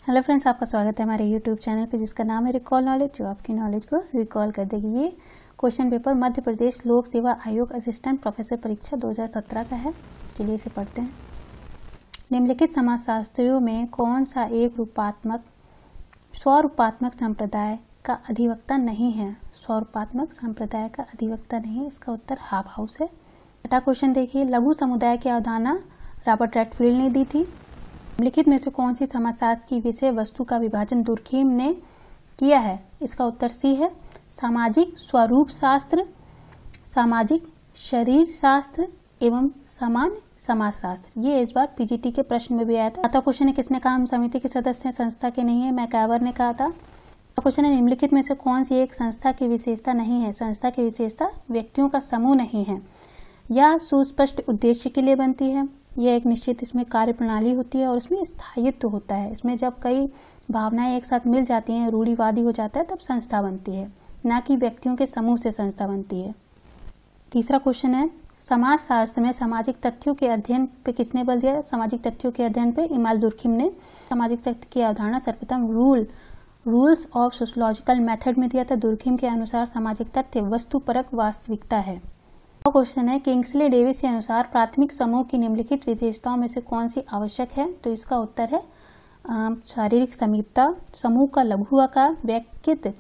Hello friends, आपका स्वागत है हमारे यूट्यूब चैनल पे जिसका नाम है रिकॉल नॉलेज, जो आपकी नॉलेज को रिकॉल कर देगी। ये क्वेश्चन पेपर मध्य प्रदेश लोक सेवा आयोग असिस्टेंट प्रोफेसर परीक्षा 2017 का है। चलिए इसे पढ़ते हैं। निम्नलिखित समाजशास्त्रियों में कौन सा एक स्वरूपात्मक संप्रदाय का अधिवक्ता नहीं है? स्वरूपात्मक संप्रदाय का अधिवक्ता नहीं है, इसका उत्तर हाव हाउस है। छठा क्वेश्चन देखिए, लघु समुदाय की अवधारणा रॉबर्ट रेडफील्ड ने दी थी। निम्नलिखित में से कौन सी समाजशास्त्र की विषय वस्तु का विभाजन दुर्खीम ने किया है? इसका उत्तर सी है। सामाजिक स्वरूप शास्त्र, सामाजिक शरीर शास्त्र एवं सामान्य समाजशास्त्र। ये इस बार पीजीटी के प्रश्न में भी आया था। अतः क्वेश्चन है, किसने कहा हम समिति के सदस्य हैं, संस्था के नहीं है? मैकआवर ने कहा था। क्वेश्चन है, निम्नलिखित में से कौन सी एक संस्था की विशेषता नहीं है? संस्था की विशेषता व्यक्तियों का समूह नहीं है या सुस्पष्ट उद्देश्य के लिए बनती है। यह एक निश्चित इसमें कार्य प्रणाली होती है और इसमें स्थायित्व होता है। इसमें जब कई भावनाएं एक साथ मिल जाती हैं, रूढ़िवादी हो जाता है, तब संस्था बनती है, ना कि व्यक्तियों के समूह से संस्था बनती है। तीसरा क्वेश्चन है, समाजशास्त्र में सामाजिक तथ्यों के अध्ययन पे किसने बल दिया? सामाजिक तथ्यों के अध्ययन पे इमाल दुर्खीम ने सामाजिक तथ्य की अवधारणा सर्वप्रथम रूल्स ऑफ सोशियोलॉजिकल मेथड में दिया था। दुर्खीम के अनुसार सामाजिक तथ्य वस्तुपरक वास्तविकता है। क्वेश्चन है, किंग्सले डेविस के अनुसार प्राथमिक समूह की निम्नलिखित विशेषताओं में से कौन सी आवश्यक है? तो इसका उत्तर है शारीरिक समीपता, समूह का लघु आकार, व्यक्तिगत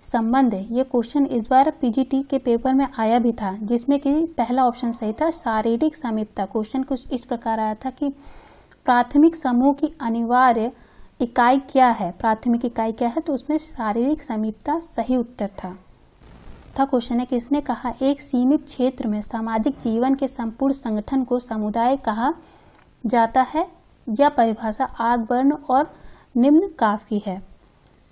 संबंध। ये क्वेश्चन इस बार पीजीटी के पेपर में आया भी था, जिसमें कि पहला ऑप्शन सही था, शारीरिक समीपता। क्वेश्चन कुछ इस प्रकार आया था कि प्राथमिक समूह की अनिवार्य इकाई क्या है? प्राथमिक इकाई क्या है? तो उसमें शारीरिक समीपता सही उत्तर था। क्वेश्चन है, किसने कहा एक सीमित क्षेत्र में सामाजिक जीवन के संपूर्ण संगठन को समुदाय कहा जाता है? यह परिभाषा आगबर्न और निम्न काफ की है।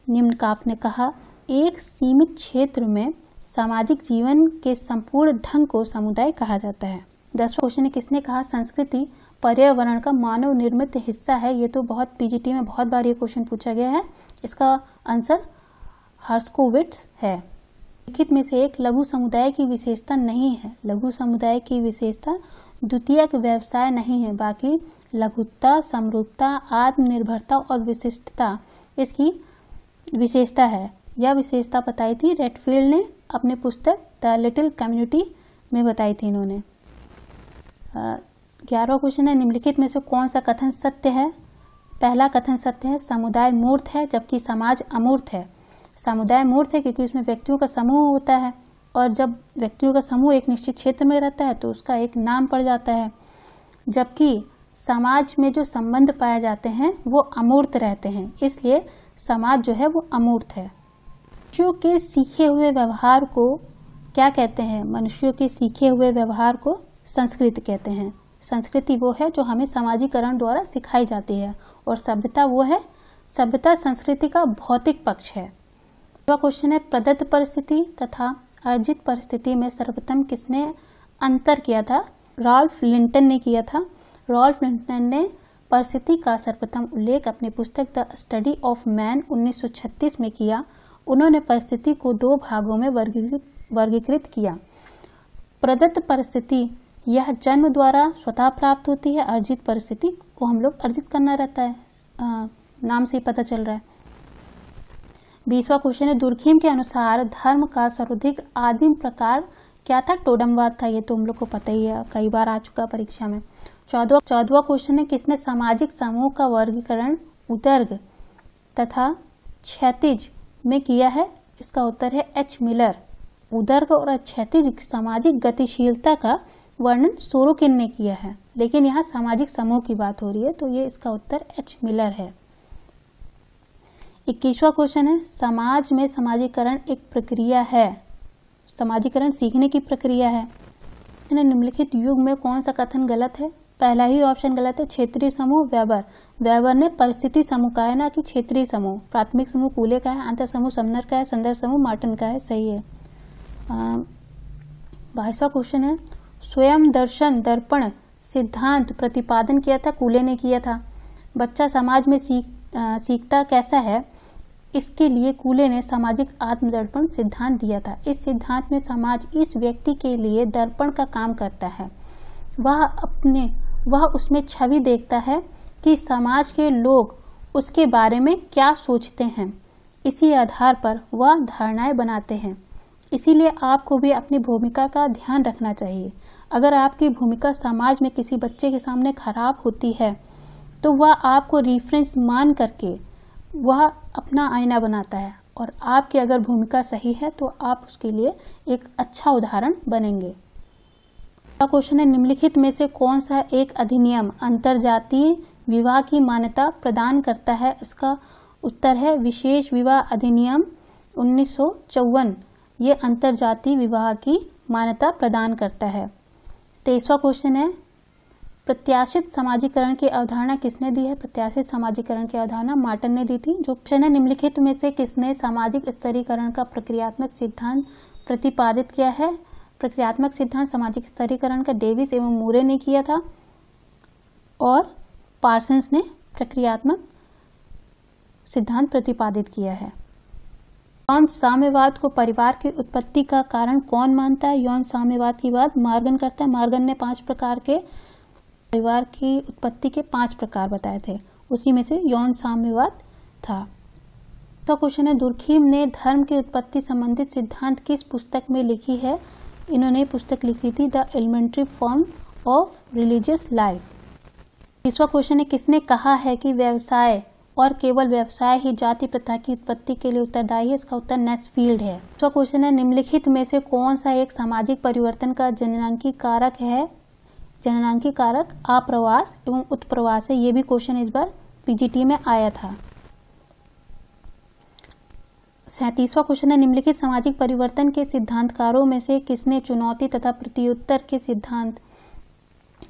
निम्न काफ ने कहा एक सीमित क्षेत्र में सामाजिक जीवन के संपूर्ण ढंग को समुदाय कहा जाता है। 10वां क्वेश्चन है, किसने कहा संस्कृति पर्यावरण का मानव निर्मित हिस्सा है? ये तो बहुत पीजीटी में बहुत बार ये क्वेश्चन पूछा गया है। इसका आंसर हर्स्कोविट्स है। लिखित में से एक लघु समुदाय की विशेषता नहीं है। लघु समुदाय की विशेषता द्वितीयक व्यवसाय नहीं है, बाकी लघुता, समरूपता, आत्मनिर्भरता और विशिष्टता इसकी विशेषता है। यह विशेषता बताई थी रेडफील्ड ने अपनी पुस्तक द लिटिल कम्युनिटी में बताई थी इन्होंने। 11वां क्वेश्चन है, निम्नलिखित में से कौन सा कथन सत्य है? पहला कथन सत्य है, समुदाय मूर्त है जबकि समाज अमूर्त है। समुदाय मूर्त है क्योंकि उसमें व्यक्तियों का समूह होता है, और जब व्यक्तियों का समूह एक निश्चित क्षेत्र में रहता है तो उसका एक नाम पड़ जाता है, जबकि समाज में जो संबंध पाए जाते हैं वो अमूर्त रहते हैं, इसलिए समाज जो है वो अमूर्त है। मनुष्यों के सीखे हुए व्यवहार को क्या कहते हैं? मनुष्यों के सीखे हुए व्यवहार को संस्कृति कहते हैं। संस्कृति वो है जो हमें समाजीकरण द्वारा सिखाई जाती है, और सभ्यता वो है, सभ्यता संस्कृति का भौतिक पक्ष है। क्वेश्चन है, प्रदत्त परिस्थिति तथा अर्जित परिस्थिति में सर्वप्रथम किसने अंतर किया था? रॉल्फ लिंटन ने किया था। रॉल्फ लिंटन ने परिस्थिति का सर्वप्रथम उल्लेख अपनी पुस्तक द स्टडी ऑफ मैन 1936 में किया। उन्होंने परिस्थिति को दो भागों में वर्गीकृत किया। प्रदत्त परिस्थिति यह जन्म द्वारा स्वतः प्राप्त होती है। अर्जित परिस्थिति को हम लोग अर्जित करना रहता है, नाम से ही पता चल रहा है। 20वां क्वेश्चन है, दुर्खीम के अनुसार धर्म का सर्वाधिक आदिम प्रकार क्या था? टोडमवाद था। ये तो हम लोग को पता ही है, कई बार आ चुका परीक्षा में। 14वां क्वेश्चन है, किसने सामाजिक समूह का वर्गीकरण उदर्ग तथा क्षैतिज में किया है? इसका उत्तर है एच मिलर। उदर्ग और क्षैतिज सामाजिक गतिशीलता का वर्णन सोरोकिन ने किया है, लेकिन यहाँ सामाजिक समूह की बात हो रही है, तो ये इसका उत्तर एच मिलर है। 21वां क्वेश्चन है, समाज में समाजीकरण एक प्रक्रिया है। समाजीकरण सीखने की प्रक्रिया है। निम्नलिखित युग में कौन सा कथन गलत है? पहला ही ऑप्शन गलत है, क्षेत्रीय समूह वेबर ने परिस्थिति समूह का है, ना कि क्षेत्रीय समूह। प्राथमिक समूह कूले का है, अंतर समूह समनर का है, संदर्भ समूह मार्टिन का है। सही है। 22वां क्वेश्चन है, स्वयं दर्शन दर्पण सिद्धांत प्रतिपादन किया था, कूले ने किया था। बच्चा समाज में सीखता कैसा है? इसके लिए कूले ने सामाजिक आत्मदर्पण सिद्धांत दिया था। इस सिद्धांत में समाज इस व्यक्ति के लिए दर्पण का काम करता है। वह उसमें छवि देखता है कि समाज के लोग उसके बारे में क्या सोचते हैं। इसी आधार पर वह धारणाएं बनाते हैं। इसीलिए आपको भी अपनी भूमिका का ध्यान रखना चाहिए। अगर आपकी भूमिका समाज में किसी बच्चे के सामने खराब होती है तो वह आपको रेफरेंस मान करके वह अपना आईना बनाता है, और आपकी अगर भूमिका सही है तो आप उसके लिए एक अच्छा उदाहरण बनेंगे। अगला क्वेश्चन है, निम्नलिखित में से कौन सा एक अधिनियम अंतरजातीय विवाह की मान्यता प्रदान करता है। इसका उत्तर है विशेष विवाह अधिनियम 1954। ये अंतरजातीय विवाह की मान्यता प्रदान करता है। 23वां क्वेश्चन है, प्रत्याशित समाजीकरण की अवधारणा किसने दी है। प्रत्याशित समाजीकरण की अवधारणा मार्टन ने दी थी। जो क्वेश्चन है, निम्नलिखित में से किसने सामाजिक स्तरीकरण का प्रक्रियात्मक सिद्धांत प्रतिपादित किया है। प्रक्रियात्मक सिद्धांत सामाजिक स्तरीकरण का डेविस एवं मूरे ने किया था, और पार्सन्स ने प्रक्रियात्मक सिद्धांत प्रतिपादित किया है। यौन साम्यवाद को परिवार की उत्पत्ति का कारण कौन मानता है। यौन साम्यवाद की बात मार्गन करता है। मार्गन ने 5 प्रकार के परिवार की उत्पत्ति के 5 प्रकार बताए थे, उसी में से यौन साम्यवाद था। तो क्वेश्चन है, दुर्खीम ने धर्म की उत्पत्ति संबंधित सिद्धांत किस पुस्तक में लिखी है। इन्होंने पुस्तक लिखी थी the elementary form of religious life. 30वां क्वेश्चन है, किसने कहा है कि व्यवसाय और केवल व्यवसाय ही जाति प्रथा की उत्पत्ति के लिए उत्तरदायी है। इसका उत्तर नेस्फील्ड है। तो क्वेश्चन है, निम्नलिखित में से कौन सा एक सामाजिक परिवर्तन का जननांगी कारक है। जननांगी कारक आप्रवास एवं उत्प्रवास है। ये भी क्वेश्चन इस बार पीजीटी में आया था। 37वां क्वेश्चन है, निम्नलिखित सामाजिक परिवर्तन के सिद्धांतकारों में से किसने चुनौती तथा प्रत्युत्तर के सिद्धांत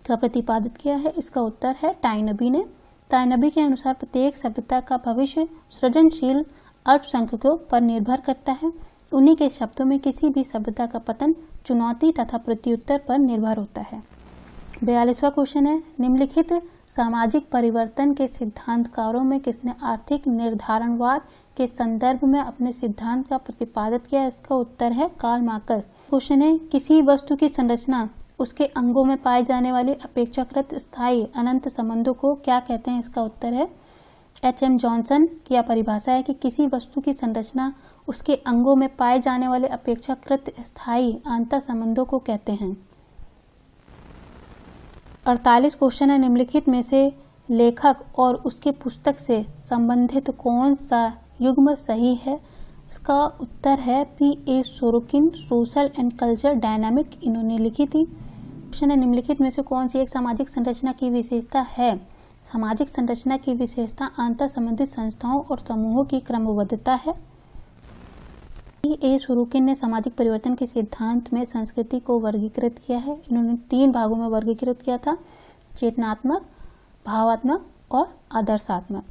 का प्रतिपादित किया है। इसका उत्तर है टाइनबी ने। टाइनबी के अनुसार प्रत्येक सभ्यता का भविष्य सृजनशील अल्पसंख्यकों पर निर्भर करता है। उन्हीं के शब्दों में किसी भी सभ्यता का पतन चुनौती तथा प्रत्युत्तर पर निर्भर होता है। 42वां क्वेश्चन है, निम्नलिखित सामाजिक परिवर्तन के सिद्धांतकारों में किसने आर्थिक निर्धारणवाद के संदर्भ में अपने सिद्धांत का प्रतिपादित किया। इसका उत्तर है कार्ल मार्क्स। क्वेश्चन है, किसी वस्तु की संरचना उसके अंगों में पाए जाने वाले अपेक्षाकृत स्थायी अनंत संबंधों को क्या कहते हैं। इसका उत्तर है एच.एम. जॉनसन की परिभाषा है कि किसी वस्तु की संरचना उसके अंगों में पाए जाने वाले अपेक्षाकृत स्थायी अंतर संबंधों को कहते हैं। 48 क्वेश्चन है, निम्नलिखित में से लेखक और उसके पुस्तक से संबंधित कौन सा युग्म सही है। इसका उत्तर है P.A. Sorokin, social and culture dynamic, इन्होंने लिखी थी। क्वेश्चन है, निम्नलिखित में से कौन सी एक सामाजिक संरचना की विशेषता है। सामाजिक संरचना की विशेषता अंतर संबंधित संस्थाओं और समूहों की क्रमबद्धता है। P.A. सोरोकिन ने सामाजिक परिवर्तन के सिद्धांत में संस्कृति को वर्गीकृत किया है। इन्होंने 3 भागों में वर्गीकृत किया था, चेतनात्मक, भावात्मक और आदर्शात्मक।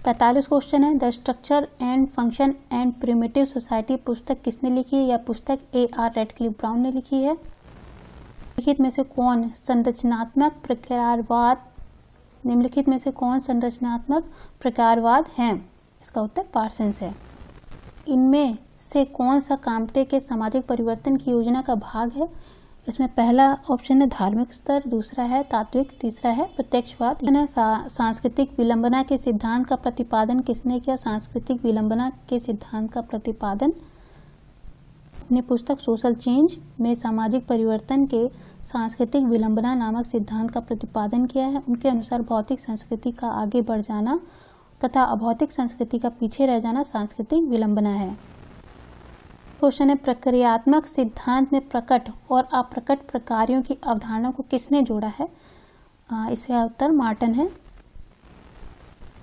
45 क्वेश्चन है, the structure and function and primitive society पुस्तक किसने लिखी है। यह पुस्तक A.R. रेडक्लिफ ब्राउन ने लिखी है। निम्नलिखित में से कौन संरचनात्मक प्रकारवाद निम्नलिखित में से कौन संरचनात्मक प्रकारवाद है। इसका उत्तर पार्सन्स है। इनमें से कौन सा काम्टे के सामाजिक परिवर्तन की योजना का भाग है। इसमें पहला ऑप्शन है धार्मिक स्तर, दूसरा है तात्विक, तीसरा है प्रत्यक्षवाद। सांस्कृतिक विलंबना के सिद्धांत का प्रतिपादन किसने किया। सांस्कृतिक विलंबना के सिद्धांत का प्रतिपादन अपनी पुस्तक सोशल चेंज में सामाजिक परिवर्तन के सांस्कृतिक विलंबना नामक सिद्धांत का प्रतिपादन किया है। उनके अनुसार भौतिक संस्कृति का आगे बढ़ जाना तथा अभौतिक संस्कृति का पीछे रह जाना सांस्कृतिक विलंबना है। क्वेश्चन है, प्रक्रियात्मक सिद्धांत में प्रकट और अप्रकट प्रकारों की अवधारणा को किसने जोड़ा है। इसका उत्तर मार्टन है।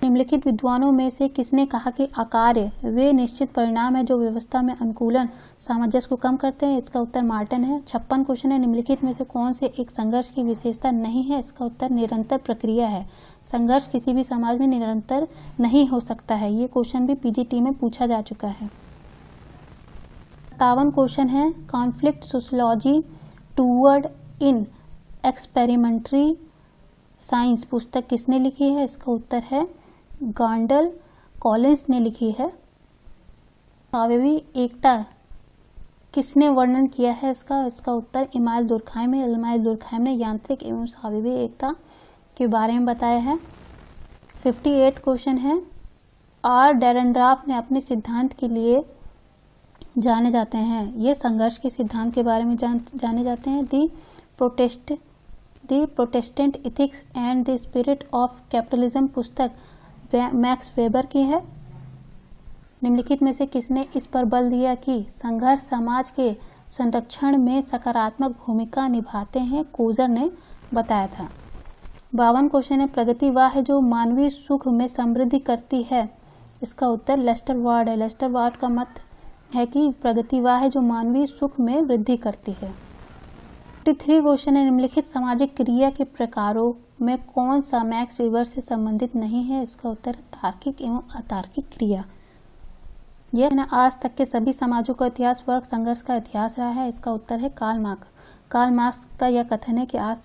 निम्नलिखित विद्वानों में से किसने कहा कि आकार्य वे निश्चित परिणाम है जो व्यवस्था में अनुकूलन सामंजस्य को कम करते हैं। इसका उत्तर मार्टन है। 56 क्वेश्चन है, निम्नलिखित में से कौन से एक संघर्ष की विशेषता नहीं है। इसका उत्तर निरंतर प्रक्रिया है। संघर्ष किसी भी समाज में निरंतर नहीं हो सकता है। ये क्वेश्चन भी पीजीटी में पूछा जा चुका है। 57 क्वेश्चन है, कॉन्फ्लिक्ट सोशियोलॉजी टूवर्ड इन एक्सपेरिमेंटरी साइंस पुस्तक किसने लिखी है। इसका उत्तर है गांडल कॉलिंस ने लिखी है। अवयवी एकता किसने वर्णन किया है। इसका उत्तर इमाइल दुर्खाइम ने यांत्रिक एवं अवयवी एकता के बारे में बताया है। 58 क्वेश्चन है, आर डेरेनराफ ने अपने सिद्धांत के लिए जाने जाते हैं। ये संघर्ष के सिद्धांत के बारे में जाने जाते हैं। The protestant ethics and the spirit of capitalism पुस्तक मैक्स वेबर की है। निम्नलिखित में से किसने इस पर बल दिया कि संघर्ष समाज के संरक्षण में सकारात्मक भूमिका निभाते हैं? कोजर ने बताया था। 52 क्वेश्चन है, प्रगति वह है जो मानवीय सुख में समृद्धि करती है। इसका उत्तर लेस्टर वार्ड है। लेस्टर वार्ड का मत है कि प्रगति वह है जो मानवीय सुख में वृद्धि करती है। 53 क्वेश्चन है, निम्नलिखित सामाजिक क्रिया के प्रकारों में कौन सा मैक्स वेबर से संबंधित नहीं है? इसका उत्तर तार्किक एवं अतार्किक क्रिया। यह आज तक के सभी समाजों का इतिहास वर्ग संघर्ष का इतिहास रहा है। इसका उत्तर है कार्ल मार्क्स। कार्ल मार्क्स का यह कथन है कि आज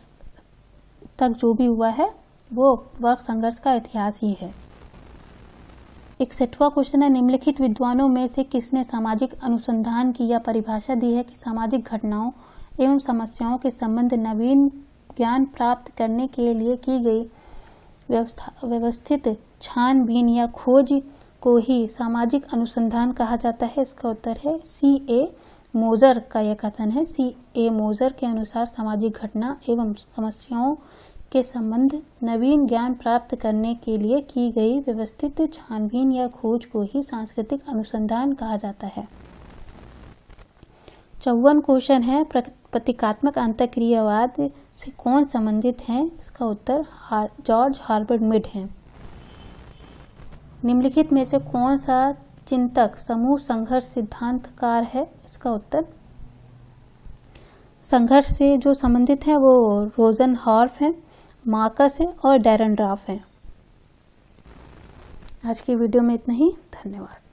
तक जो भी हुआ है वो वर्ग संघर्ष का इतिहास ही है। 61वां क्वेश्चन है, निम्नलिखित विद्वानों में से किसने सामाजिक अनुसंधान की यह परिभाषा दी है कि सामाजिक घटनाओं एवं समस्याओं के संबंध नवीन ज्ञान प्राप्त करने के लिए की गई व्यवस्थित छानबीन या खोज को ही सामाजिक अनुसंधान कहा जाता है? इसका उत्तर है C.A. मोजर का यह कथन है। C.A. मोजर के अनुसार सामाजिक घटना एवं समस्याओं के संबंध नवीन ज्ञान प्राप्त करने के लिए की गई व्यवस्थित छानबीन या खोज को ही सांस्कृतिक अनुसंधान कहा जाता है। 54 क्वेश्चन है, प्रतीकात्मक अंतःक्रियावाद से कौन संबंधित है? इसका उत्तर जॉर्ज हार्बर्ट मिड है। निम्नलिखित में से कौन सा चिंतक समूह संघर्ष सिद्धांतकार है? इसका उत्तर संघर्ष से जो संबंधित है वो रोजनहॉर्फ है, मार्कस है और डेरेनराफ है। आज की वीडियो में इतना ही। धन्यवाद।